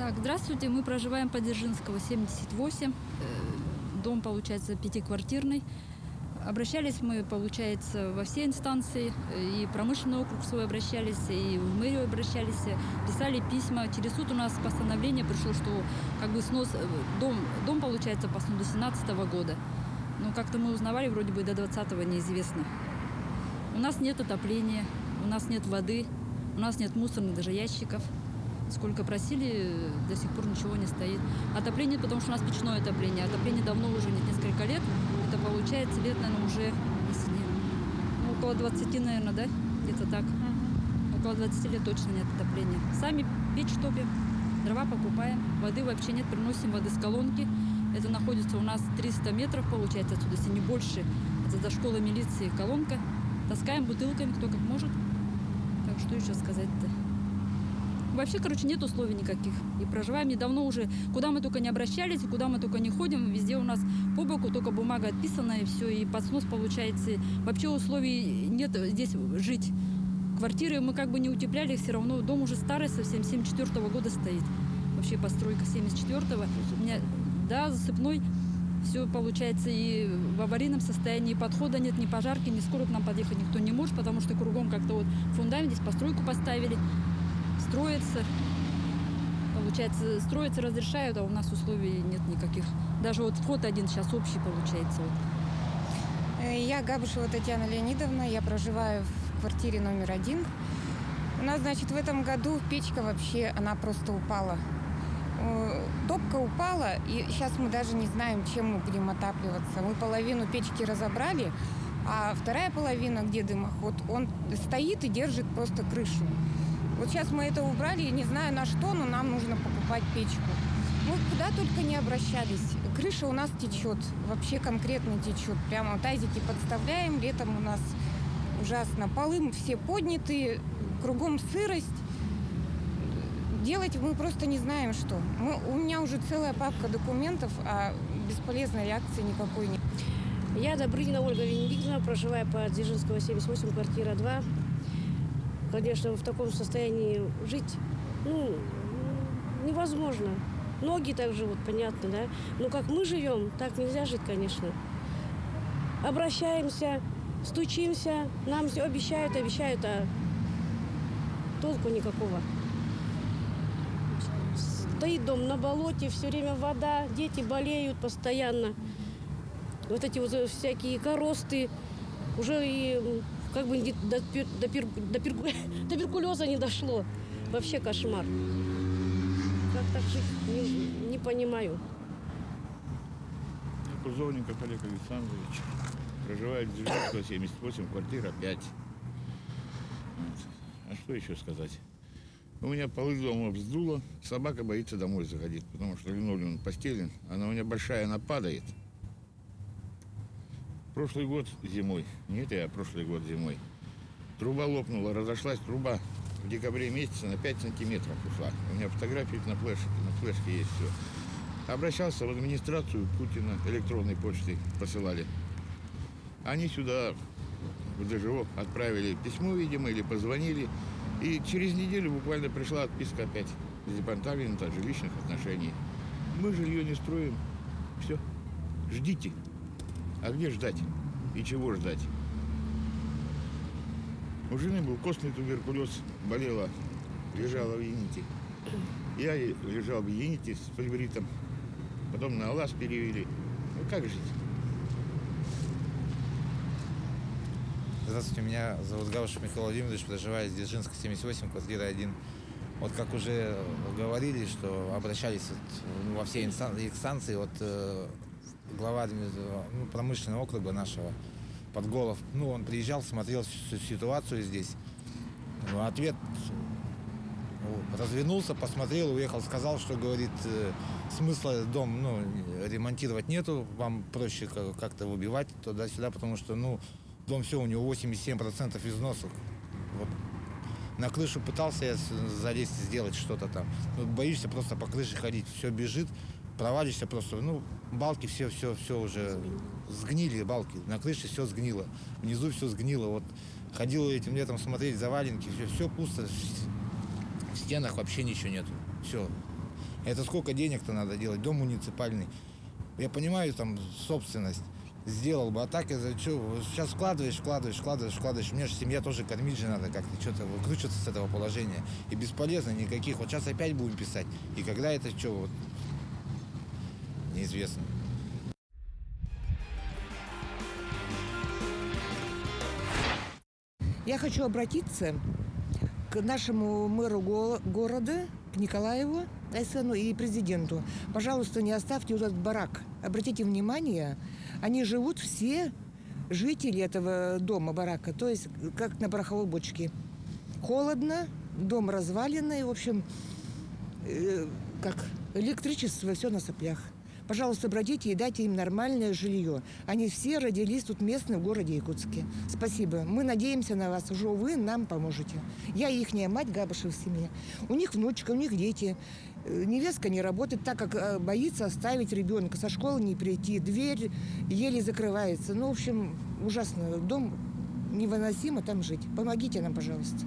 Так, здравствуйте, мы проживаем по Дзержинского, 78. Дом, получается, пятиквартирный. Обращались мы, получается, во все инстанции, и промышленный округ свой обращались, и в мэрию обращались, писали письма. Через суд у нас постановление пришло, что как бы снос, дом получается, по сну до 17 года. Но как-то мы узнавали, вроде бы до 20-го неизвестно. У нас нет отопления, у нас нет воды, у нас нет мусорных даже ящиков. Сколько просили, до сих пор ничего не стоит. Отопление, потому что у нас печное отопление. Отопление давно уже нет, несколько лет. Это получается лет, наверное, уже, если не, около 20, наверное, да? Где-то так. Около 20 лет точно нет отопления. Сами печь топим, дрова покупаем. Воды вообще нет, приносим воды с колонки. Это находится у нас 300 метров, получается, отсюда, если не больше. Это до школы милиции колонка. Таскаем бутылками, кто как может. Так что еще сказать-то? Вообще, короче, нет условий никаких. И проживаем недавно уже. Куда мы только не обращались, куда мы только не ходим, везде у нас по боку только бумага отписана, и все, и под снос получается. И вообще условий нет здесь жить. Квартиры мы как бы не утепляли, все равно дом уже старый совсем, 74-го года стоит. Вообще постройка 74-го. У меня, да, засыпной. Все получается и в аварийном состоянии, подхода нет, ни пожарки, ни скоро к нам подъехать никто не может, потому что кругом как-то вот фундамент, здесь постройку поставили. Строится, получается, строится, разрешают, а у нас условий нет никаких. Даже вот вход один сейчас общий получается. Я Габышева Татьяна Леонидовна, я проживаю в квартире номер 1. У нас, значит, в этом году печка вообще, она просто упала. Топка упала, и сейчас мы даже не знаем, чем мы будем отапливаться. Мы половину печки разобрали, а вторая половина, где дымоход, он стоит и держит просто крышу. Вот сейчас мы это убрали, не знаю на что, но нам нужно покупать печку. Мы куда только не обращались. Крыша у нас течет, вообще конкретно течет. Прямо тазики подставляем, летом у нас ужасно. Полы все подняты, кругом сырость. Делать мы просто не знаем, что. У меня уже целая папка документов, а бесполезной реакции никакой нет. Я Добрынина Ольга Венедиктовна, проживаю по Дзержинского, 78, квартира 2. Конечно, в таком состоянии жить, невозможно. Ноги так живут, понятно, да? Но как мы живем, так нельзя жить, конечно. Обращаемся, стучимся, нам все обещают, а толку никакого. Стоит дом на болоте, все время вода, дети болеют постоянно. Вот эти вот всякие коросты, уже и как бы до туберкулеза не дошло. Вообще кошмар. Как так жить, не понимаю. Кузовников Олег Александрович. Проживает в Дзержинского, 78, квартира 5. А что еще сказать? У меня полы дома вздуло. Собака боится домой заходить, потому что линолеум постелен. Она у меня большая, она падает. Прошлый год зимой, прошлый год зимой, труба лопнула, разошлась труба в декабре месяце на 5 сантиметров ушла. У меня фотографии на флешке есть все. Обращался в администрацию Путина, электронной почтой посылали. Они сюда, в ДЖО, отправили письмо, видимо, или позвонили. И через неделю буквально пришла отписка опять из департамента жилищных отношений. Мы жилье не строим. Все, ждите. А где ждать? И чего ждать? У жены был костный туберкулез, болела, лежала в Ените. Я лежал в Ените с флебритом, потом на Алас перевели. Ну как жить? Здравствуйте, меня зовут Габышев Михаил Владимирович, проживаю в Дзержинске, 78, квартира 1. Вот как уже говорили, что обращались во все инстанции, глава промышленного округа нашего, Подголов, он приезжал, смотрел ситуацию здесь. Ответ развернулся, посмотрел, уехал, сказал, что, говорит, смысла дом ремонтировать нету, вам проще как-то выбивать туда-сюда, потому что, дом все, у него 87% износов. Вот. На крышу пытался я залезть, сделать что-то там. Боишься просто по крыше ходить, все бежит, провалишься просто, балки все уже сгнили, балки, на крыше все сгнило, внизу все сгнило, вот ходил этим летом смотреть заваленки, все пусто, в стенах вообще ничего нету, все. Это сколько денег-то надо делать, дом муниципальный. Я понимаю, там, собственность сделал бы, а так из-за чего? Сейчас вкладываешь. У меня же семья тоже кормить же надо как-то, что-то выкручиваться с этого положения. И бесполезно никаких. Вот сейчас опять будем писать. И когда это что, вот, неизвестно. Я хочу обратиться к нашему мэру города, к Николаеву Айсену и президенту. Пожалуйста, не оставьте вот этот барак. Обратите внимание, они живут все жители этого дома, барака, то есть как на пороховой бочке. Холодно, дом разваленный, в общем, как электричество, все на соплях. Пожалуйста, обратите и дайте им нормальное жилье. Они все родились тут местные в городе Якутске. Спасибо. Мы надеемся на вас. Уже вы нам поможете. Я ихняя мать Габышев в семье. У них внучка, у них дети. Невестка не работает, так как боится оставить ребенка. Со школы не прийти. Дверь еле закрывается. Ну, в общем, ужасно. Дом невыносимо там жить. Помогите нам, пожалуйста.